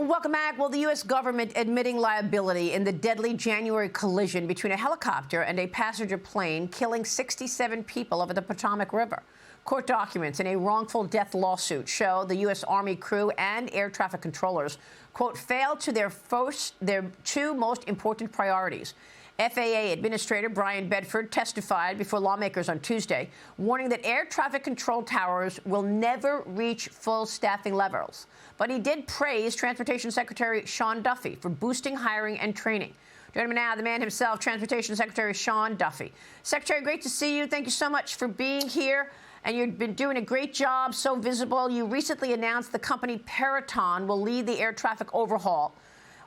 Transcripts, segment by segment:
Welcome back. Well, the U.S. government admitting liability in the deadly January collision between a helicopter and a passenger plane, killing 67 people over the Potomac River. Court documents in a wrongful death lawsuit show the U.S. Army crew and air traffic controllers, quote, failed to their two most important priorities. FAA Administrator Brian Bedford testified before lawmakers on Tuesday, warning that air traffic control towers will never reach full staffing levels. But he did praise Transportation Secretary Sean Duffy for boosting hiring and training. Joining me now, the man himself, Transportation Secretary Sean Duffy. Secretary, great to see you. Thank you so much for being here. And you've been doing a great job, so visible. You recently announced the company Peloton will lead the air traffic overhaul.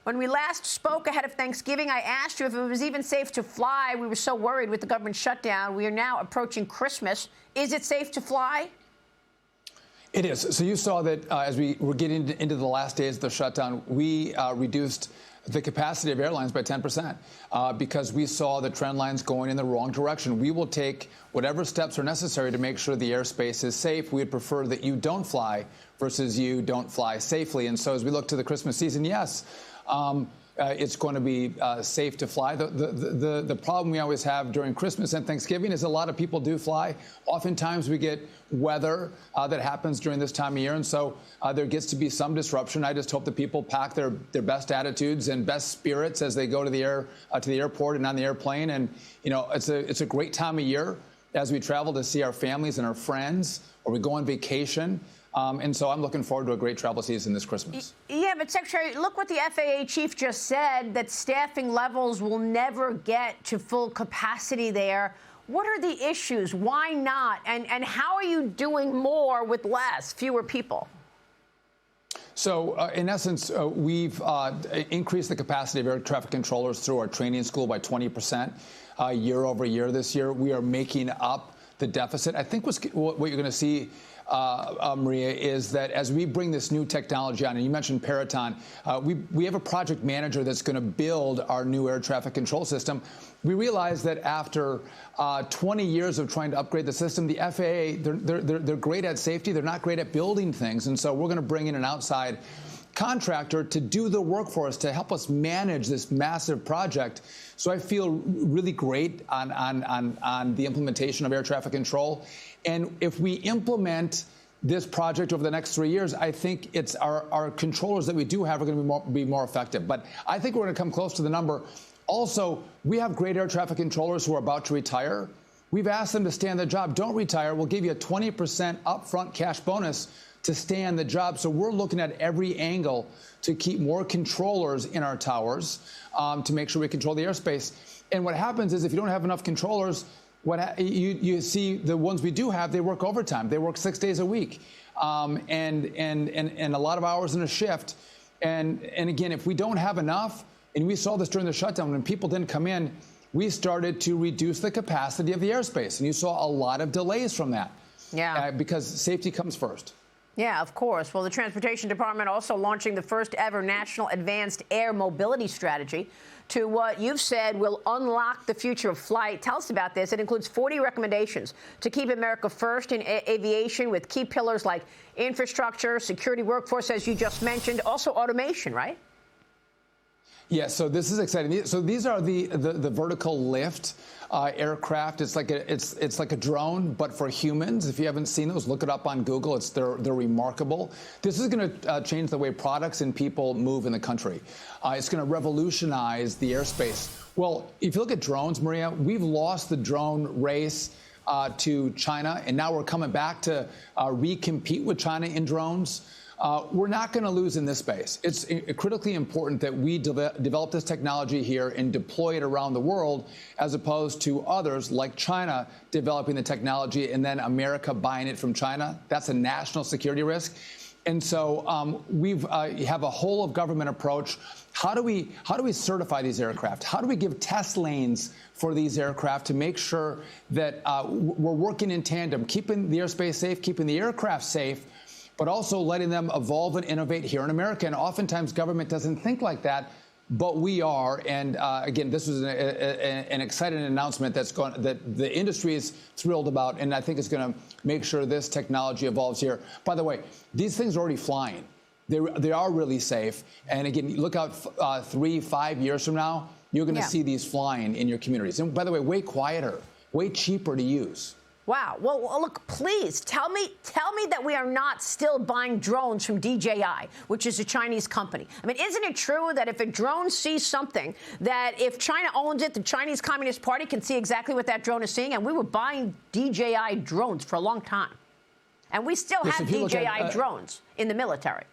When we last spoke ahead of Thanksgiving, I asked you if it was even safe to fly. We were so worried with the government shutdown. We are now approaching Christmas. Is it safe to fly? It is. So you saw that as we were getting into the last days of the shutdown, we reduced the capacity of airlines by 10% because we saw the trend lines going in the wrong direction. We will take whatever steps are necessary to make sure the airspace is safe. We would prefer that you don't fly versus you don't fly safely. And so as we look to the Christmas season, yes, it's going to be safe to fly. The problem we always have during Christmas and Thanksgiving is a lot of people do fly. Oftentimes we get weather that happens during this time of year, and so there gets to be some disruption. I just hope that people pack their best attitudes and best spirits as they go to the airport and on the airplane. And you know, it's a great time of year as we travel to see our families and our friends, or we go on vacation. And so I'm looking forward to a great travel season this Christmas. Yeah, but Secretary, look what the FAA chief just said, that staffing levels will never get to full capacity there. What are the issues? Why not? And how are you doing more with less, fewer people? So, in essence, we've increased the capacity of air traffic controllers through our training school by 20% year over year this year. We are making up the deficit. I think what you're going to see, Maria, is that as we bring this new technology on, and you mentioned Peloton, we have a project manager that's going to build our new air traffic control system. We realize that after 20 years of trying to upgrade the system, the FAA, they're great at safety. They're not great at building things. And so we're going to bring in an outside contractor to do the work for us, to help us manage this massive project. So I feel really great on the implementation of air traffic control. And if we implement this project over the next 3 years, I think it's our controllers that we do have are going to be more effective. But I think we're going to come close to the number. Also, we have great air traffic controllers who are about to retire. We've asked them to stay on the job. Don't retire. We'll give you a 20% upfront cash bonus to stay on the job. So we're looking at every angle to keep more controllers in our towers to make sure we control the airspace. And what happens is if you don't have enough controllers, you see the ones we do have, they work overtime. They work 6 days a week and a lot of hours in a shift. And again, if we don't have enough, and we saw this during the shutdown when people didn't come in, we started to reduce the capacity of the airspace. And you saw a lot of delays from that. Yeah. Because safety comes first. Yeah, of course. Well, the Transportation Department also launching the first ever National Advanced Air Mobility Strategy to what you've said will unlock the future of flight. Tell us about this. It includes 40 recommendations to keep America first in aviation with key pillars like infrastructure, security workforce, as you just mentioned, also automation, right? Yeah, so this is exciting. So these are the vertical lift aircraft. It's like a drone, but for humans. If you haven't seen those, look it up on Google. They're remarkable. This is going to change the way products and people move in the country. It's going to revolutionize the airspace. Well, if you look at drones, Maria, we've lost the drone race to China, and now we're coming back to recompete with China in drones. We're not going to lose in this space. It's critically important that we develop this technology here and deploy it around the world, as opposed to others like China developing the technology and then America buying it from China. That's a national security risk. And so we have a whole of government approach. How do we certify these aircraft? How do we give test lanes for these aircraft to make sure that we're working in tandem, keeping the airspace safe, keeping the aircraft safe, but also letting them evolve and innovate here in America? And oftentimes government doesn't think like that, but we are. And again, this was an exciting announcement that the industry is thrilled about, and I think it's going to make sure this technology evolves here. By the way, these things are already flying. They are really safe. And again, look out 3-5 years from now, you're going to see these flying in your communities. And by the way, way quieter, way cheaper to use. Wow. Well, look, please tell me that we are not still buying drones from DJI, which is a Chinese company. I mean, isn't it true that if a drone sees something, that if China owns it, the Chinese Communist Party can see exactly what that drone is seeing? And we were buying DJI drones for a long time. And we still have DJI drones in the military.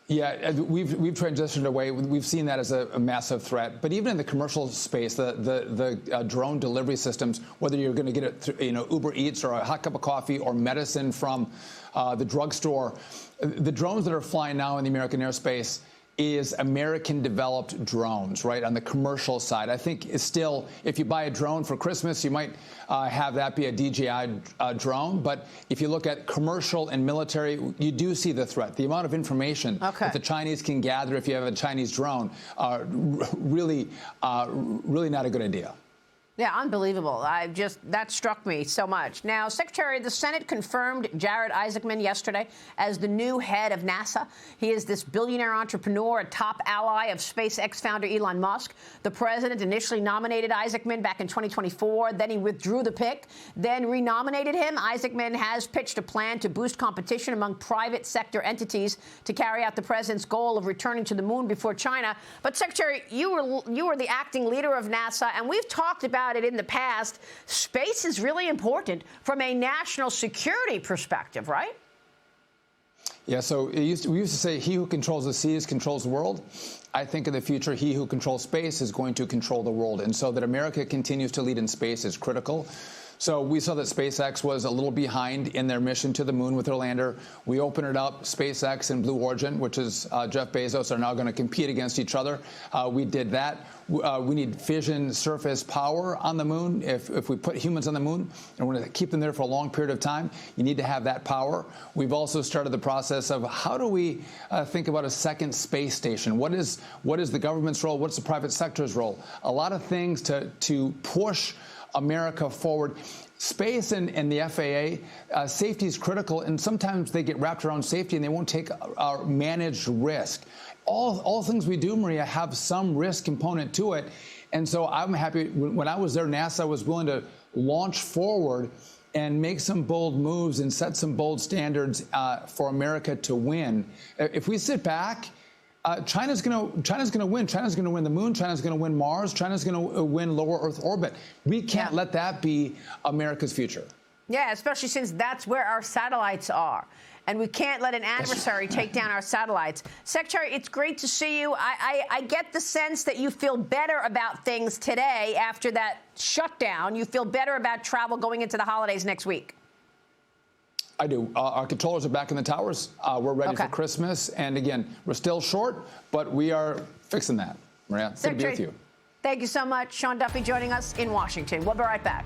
Yeah, we've transitioned away. We've seen that as a massive threat. But even in the commercial space, the drone delivery systems, whether you're going to get it through, Uber Eats or a hot cup of coffee or medicine from the drugstore, the drones that are flying now in the American airspace is American-developed drones, right, on the commercial side. I think it's still, if you buy a drone for Christmas, you might have that be a DJI drone. But if you look at commercial and military, you do see the threat. The amount of information that the Chinese can gather if you have a Chinese drone, really not a good idea. Yeah, unbelievable. That struck me so much. Now, Secretary, the Senate confirmed Jared Isaacman yesterday as the new head of NASA. He is this billionaire entrepreneur, a top ally of SpaceX founder Elon Musk. The president initially nominated Isaacman back in 2024. Then he withdrew the pick, then renominated him. Isaacman has pitched a plan to boost competition among private sector entities to carry out the president's goal of returning to the moon before China. But, Secretary, you were the acting leader of NASA, and we've talked about it in the past. Space is really important from a national security perspective, right? Yeah, so we used to say he who controls the seas controls the world. I think in the future, he who controls space is going to control the world. And so that America continues to lead in space is critical. So we saw that SpaceX was a little behind in their mission to the moon with their lander. We opened it up. SpaceX and Blue Origin, which is Jeff Bezos, are now going to compete against each other. We did that. We need fission surface power on the moon. If we put humans on the moon and we're going to keep them there for a long period of time, you need to have that power. We've also started the process of how do we think about a second space station? What is the government's role? What's the private sector's role? A lot of things to push America forward. Space and the FAA, safety is critical, and sometimes they get wrapped around safety and they won't take our managed risk. All things we do, Maria, have some risk component to it. And so I'm happy. When I was there, NASA was willing to launch forward and make some bold moves and set some bold standards for America to win. If we sit back, China's going to win. China's going to win the moon. China's going to win Mars. China's going to win lower Earth orbit. We can't let that be America's future. Yeah, especially since that's where our satellites are. And we can't let an adversary take down our satellites. Secretary, it's great to see you. I get the sense that you feel better about things today after that shutdown. You feel better about travel going into the holidays next week. I do. Our controllers are back in the towers. We're ready for Christmas. And again, we're still short, but we are fixing that. Maria, good to be with you. Thank you so much. Sean Duffy joining us in Washington. We'll be right back.